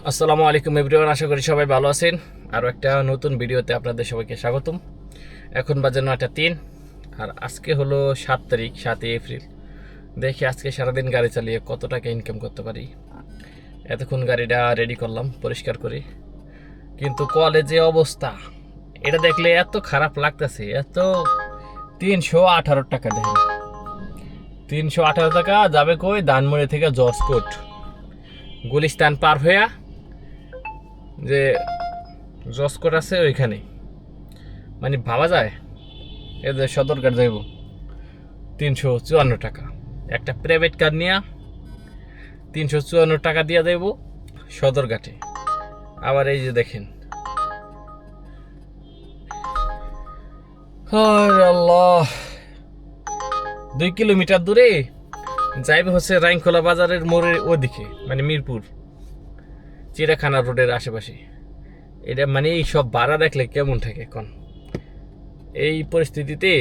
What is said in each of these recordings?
আসসালামু আলাইকুম এভরিওয়ান, আশা করি সবাই ভালো আছেন। আরও একটা নতুন ভিডিওতে আপনাদের সবাইকে স্বাগতম। এখন বাজে 9:03 আর আজকে হলো 7 তারিখ, 7 এপ্রিল। দেখি আজকে সারাদিন গাড়ি চালিয়ে কত টাকা ইনকাম করতে পারি। এতক্ষণ গাড়িটা রেডি করলাম, পরিষ্কার করি, কিন্তু কলেজে অবস্থা এটা দেখলে এত খারাপ লাগতেছে। 318 টাকা দেখেন, 318 টাকা যাবে কই? ধানমন্ডি থেকে জজকোট গুলিস্তান পার হইয়া যে জজকোট আছে ওইখানে, মানে ভাবা যায় এদের সদরঘাট যাইব 354 টাকা। একটা প্রাইভেট কার নিয়ে 354 টাকা দিয়ে যাইব সদরঘাটে। আবার এই যে দেখেন, আল্লাহ, 2 কিলোমিটার দূরে যাইবে হচ্ছে রাইনখোলা বাজারের মোড়ের ওদিকে, মানে মিরপুর চিড়াখানা রোডের আশেপাশে। এটা মানে এই সব ভাড়া দেখলে কেমন থাকে এখন এই পরিস্থিতিতে?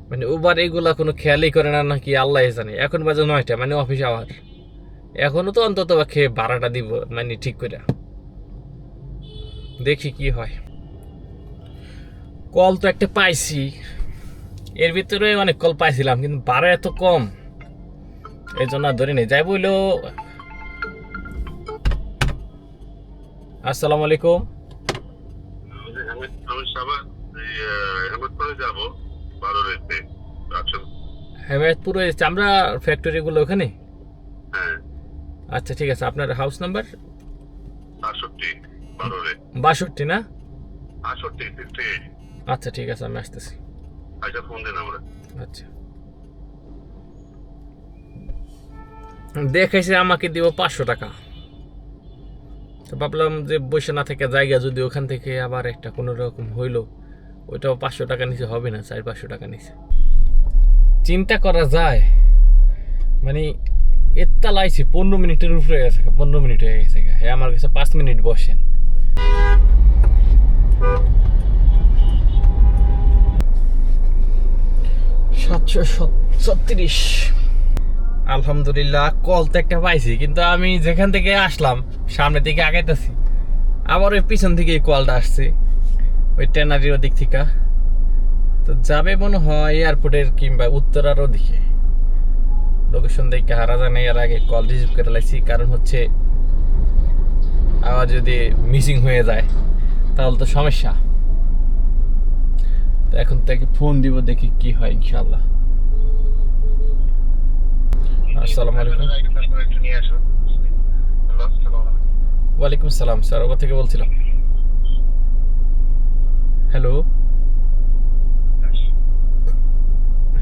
মানে উবার এগুলা কোনো খেয়ালই করে না নাকি আল্লাহ জানে। এখন বাজে 9টা, মানে অফিস আওয়ার, এখনো তো অন্তত পক্ষে ভাড়াটা দিব মানে ঠিক করে। দেখি কি হয়। কল তো একটা পাইছি, এর ভিতরে অনেক কল পাইছিলাম, কিন্তু ভাড়া এত কম, এই জন্য ধরে নেই। যাই বললো আসসালামু আলাইকুম। হেমায়তপুর চামড়া ফ্যাক্টরি গুলো ওখানে? আচ্ছা ঠিক আছে, আপনার হাউস নাম্বার 62 না? আচ্ছা ঠিক আছে, আমি আসতেছি। আচ্ছা, দেখাইছে আমাকে দিব 500 টাকা। তো ভাবলাম যে বসে না থেকে জায়গা যদি ওখান থেকে আবার একটা কোনো রকম হইলো, ওইটাও 500 টাকা নিচে হবে না, 400-500 টাকা নিচে। চিন্তা করা যায়, মানে এত্তা লাইছি 15 মিনিটের উপরে গেছে, 15 মিনিট হয়ে গেছে। হ্যাঁ, আমার কাছে 5 মিনিট বসেন। $736। আলহামদুলিল্লাহ, কল তো একটা পাইছি, কিন্তু আমি যেখান থেকে আসলাম সামনের দিকে আগাইতেছি, আবার ওই পিছন থেকে কলটা আসছে, ওই ট্যানারির দিক থেকে। তো যাবে মনে হয় এয়ারপোর্টের কিংবা উত্তরার দিকে। লোকেশন দেখে হারা যায় না, এর আগে কল রিসিভ করে লাইছি, কারণ হচ্ছে আবার যদি মিসিং হয়ে যায় তাহলে তো সমস্যা। তো এখন তাকে ফোন দিব, দেখি কি হয় ইনশাল্লাহ। আসসালামু আলাইকুম। ওয়ালাইকুম আসসালাম স্যার, ওখান থেকে বলছিলাম। হ্যালো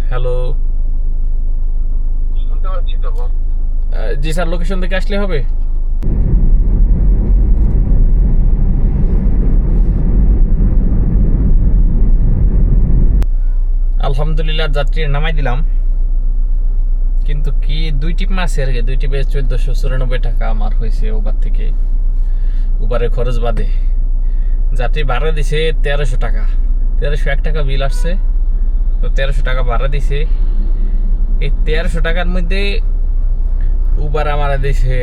হ্যালো, জি স্যার, লোকেশন থেকে আসলে হবে? আলহামদুলিল্লাহ, যাত্রী নামাই দিলাম, কিন্তু কি 2 টিপ মাসে আর কি, 2 টিপে 1494 টাকা আমার হয়েছে উবার থেকে। উবারের খরচ বাদে যাত্রী ভাড়া দিছে 1300 টাকা, 1301 টাকা বিল আসছে, তো 1300 টাকা ভাড়া দিছে। এই 1300 টাকার মধ্যে উবার আমার দিছে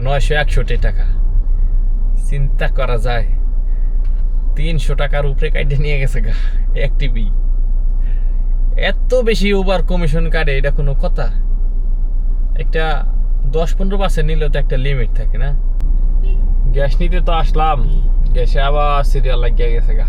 961 টাকা। চিন্তা করা যায়, 300 টাকার উপরে কাটে নিয়ে গেছে গা এক টিপি। এত বেশি উবার কমিশন কাটে, এটা কোনো কথা? একটা 10-15% নিলেও তো একটা লিমিট থাকে না? গ্যাস নিতে তো আসলাম, গ্যাসে আবার সিরিয়াল লাগিয়ে গেছে গা।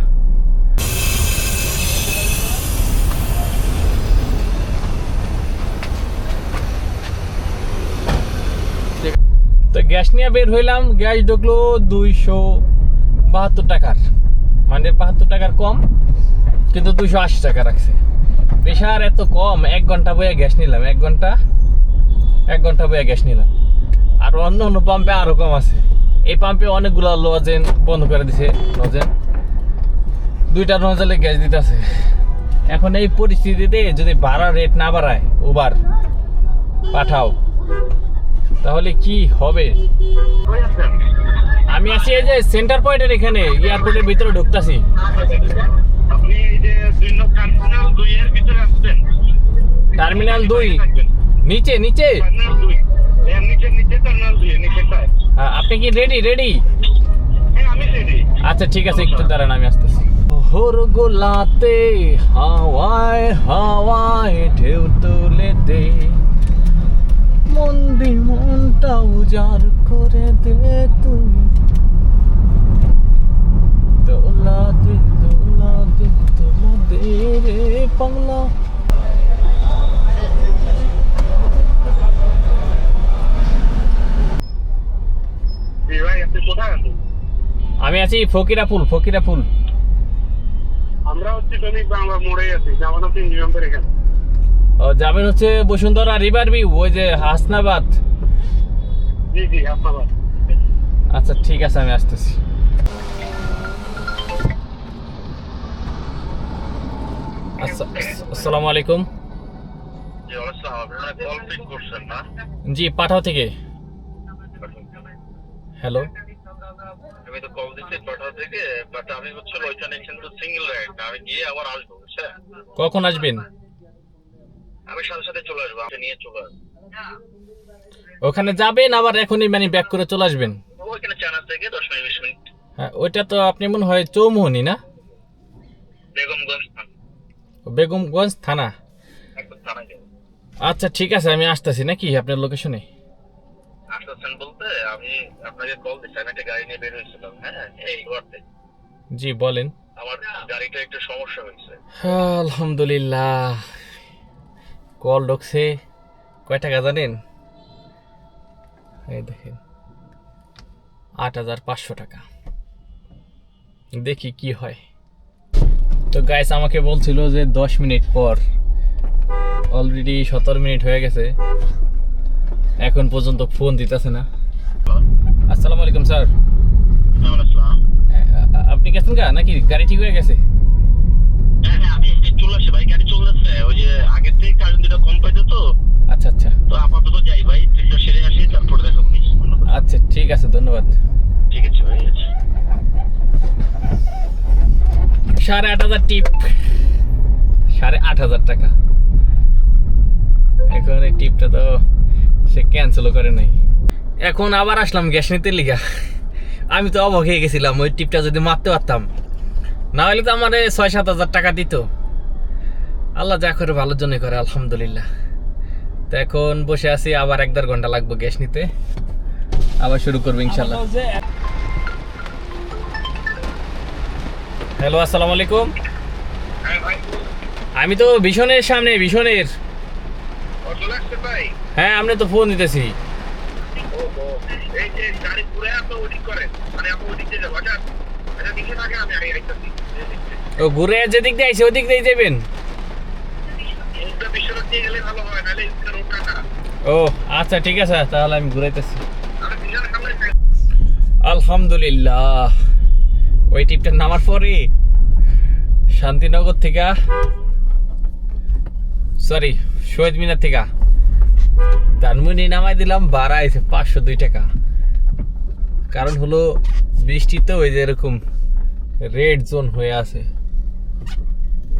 তো গ্যাস নিয়ে বের হইলাম, গ্যাস ঢুকলো 272 টাকার, মানে 72 টাকার কম, কিন্তু 280 টাকা রাখছে। প্রেশার এত কম, 1 ঘন্টা বইয়া গ্যাস নিলাম, 1 ঘন্টা বইয়া গ্যাস নিলাম। আর অন্য অন্য পাম্পে আরো কম আছে। এই পাম্পে অনেকগুলো নজেন বন্ধ করে দিছে, নজেন 2টা নজেলে গ্যাস দিতেছে। এখন এই পরিস্থিতিতে যদি ভাড়া রেট না বাড়ায় উবার পাঠাও, তাহলে কি হবে? আমি আছি এই যে সেন্টার পয়েন্টের এখানে, এয়ারপোর্টের ভিতরে ঢুকতাছি। টার্মিনাল 2 নিচে নিচে। আপনি কি রেডি? হ্যাঁ আমি রেডি। আচ্ছা ঠিক আছে, একটু দাঁড়ান, আমি আসতেছি। হোর গোলাতে হাওয়ায় হাওয়ায় ঢেউ তুলে দে, মনটা উজাড় করে দে তুই, দোলা দে দোলা দে দোলা দে রে পাগলা। ভাই আপনি কোথায় আছেন? আমি আছি ফকিরাপুল। আমরা হচ্ছে দৈনিক বাংলা মোড়ে আছি, যেমন আপনি নিয়মের এখানে। যাবেন হচ্ছে বসুন্ধরা রিভার ভিউ, ওই যে হাসনাবাদ। জি আপনার। আচ্ছা ঠিক আছে, আমি আসতেছি। আসসালামু আলাইকুম। জি আসসালাম, আপনারা কল পিক করছেন না? জি, পাঠাও থেকে। হ্যালো, আমি তো কল দিচ্ছি পাঠাও থেকে, বাট আমি হচ্ছে ওইখানে কিন্তু সিঙ্গেল রাইড না, আমি গিয়ে আবার আসবো, বুঝছেন? কখন আসবেন? আমি সাথে সাথে চলে আসবো, আপনি নিয়ে চলে আসবো। ওখানে যাবেন আবার এখনই মানে ব্যাক করে চলে আসবেন? ওইখানে চানা থেকে 10-20 মিনিট। হ্যাঁ, ওইটা তো আপনি মনে হয় চৌমোহনী না? বেগমগঞ্জ থানা, বেগমগঞ্জ থানা। একদম থানা গেল। আচ্ছা ঠিক আছে, আমি আসতেছি নাকি আপনার লোকেশনে? আসতেছেন বলতে আমি আপনাকে কল দিচ্ছি, আমি একটা গাড়ি নিয়ে বের হয়েছিলাম, হ্যাঁ এই ঘরতে। জি বলেন। আমার গাড়িটা একটু সমস্যা হয়েছে। আলহামদুলিল্লাহ, কল ঢুকছে। কয় টাকা জানেন? এই দেখেন, 8,500 টাকা। দেখি কি হয়। তো গাইস আমাকে বলছিল যে 10 মিনিট পর, অলরেডি 17 মিনিট হয়ে গেছে, এখন পর্যন্ত ফোন দিতেছে না। আসসালামু আলাইকুম স্যার। আপনি গেছেন গা নাকি? গাড়ি ঠিক হয়ে গেছে? হ্যাঁ আমি চলে আসি ভাই, গাড়ি চলে যাচ্ছে, ওই যে আগের থেকে কারেন্ট দুটো কম পাইতো তো। আচ্ছা তো আপাতত যাই ভাই, একটু সেরে আসি, তারপর দেখা করিস। আচ্ছা ঠিক আছে, ধন্যবাদ। ঠিক আছে ভাই। 8,500 টিপ, 8,500 টাকা। এখন এই টিপটা তো সে ক্যান্সেলও করে নাই। এখন আবার আসলাম গ্যাস নিতে লিগা। আমি তো অবাক হয়ে গেছিলাম, ওই টিপটা যদি মারতে পারতাম, না হলে তো আমার 6-7 হাজার টাকা দিত। আল্লাহ যা করে ভালোর জন্য করে, আলহামদুলিল্লাহ। তো এখন বসে আছি, আবার 1-1.5 ঘন্টা লাগবে গ্যাস নিতে, আবার শুরু করবো ইনশাল্লাহ। হ্যালো, আসসালামু আলাইকুম। হ্যাঁ ভাই, আমি তো ভীষণের সামনে, ভীষণের। চলে আসছে ভাই। হ্যাঁ, আপনি তো ফোন দিতেছি। এই যে গাড়ি ঘুরে আপনি ওদিক করেন, মানে আপনি ওদিক দিয়ে যাবো। আচ্ছা দিকে থাকে, আমি আগে আইতেছি। ও ঘুরে যেদিক দিয়ে আইছে ওদিক দিয়ে যাবেন? মুখটা বিশ্বনাথ দিয়ে গেলে ভালো হয়, নাহলে ইসকা রোডটা না। ও আচ্ছা ঠিক আছে, তাহলে আমি ঘুরাইতেছি। আমি বিশ্বনাথ সামনে। আলহামদুলিল্লাহ, ওই টিপটা নামার পরে শান্তিনগর থেকে, সরি শহীদ মিনার থেকে ধানমন্ডি নামাই দিলাম, ভাড়া আছে 502 টাকা। কারণ হলো বৃষ্টিতে ওই যে এরকম রেড জোন হয়ে আছে,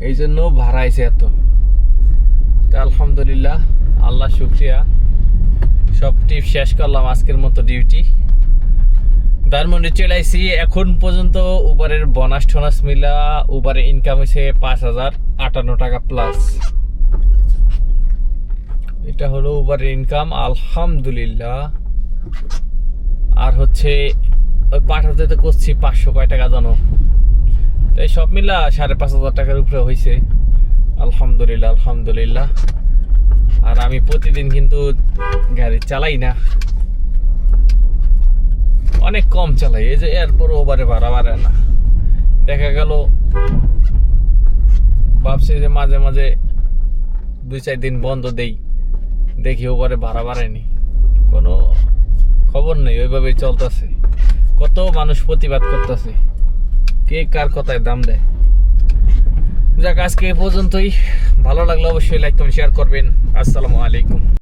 এই জন্য ভাড়া আছে এত। তা আলহামদুলিল্লাহ, আল্লাহ শুকরিয়া, সব টিপ শেষ করলাম আজকের মতো ডিউটি। ধানমন্ডি চলে আইসি। এখন পর্যন্ত উবারের বোনাস টোনাস মিলা উবারের ইনকাম হয়েছে 5,058 টাকা প্লাস। এটা হলো উবারের ইনকাম, আলহামদুলিল্লাহ। আর হচ্ছে ওই পাঠাতে তো করছি 500 কয় টাকা জানো, তো এই সব মিলা 5,500 টাকার উপরে হয়েছে, আলহামদুলিল্লাহ। আর আমি প্রতিদিন কিন্তু গাড়ি চালাই না, অনেক কম চালাই, এই যে এরপর ওভারে ভাড়া বাড়ে না। দেখা গেল ভাবছি যে মাঝে মাঝে 2-4 দিন বন্ধ দেই, দেখি ওভারে ভাড়া বাড়েনি, কোনো খবর নেই, ওইভাবেই চলতেছে। কত মানুষ প্রতিবাদ করতেছে, কে কার কথায় দাম দেয়। যাক, আজকে এই পর্যন্তই। ভালো লাগলে অবশ্যই লাইক কমেন্ট শেয়ার করবেন। আসসালামু আলাইকুম।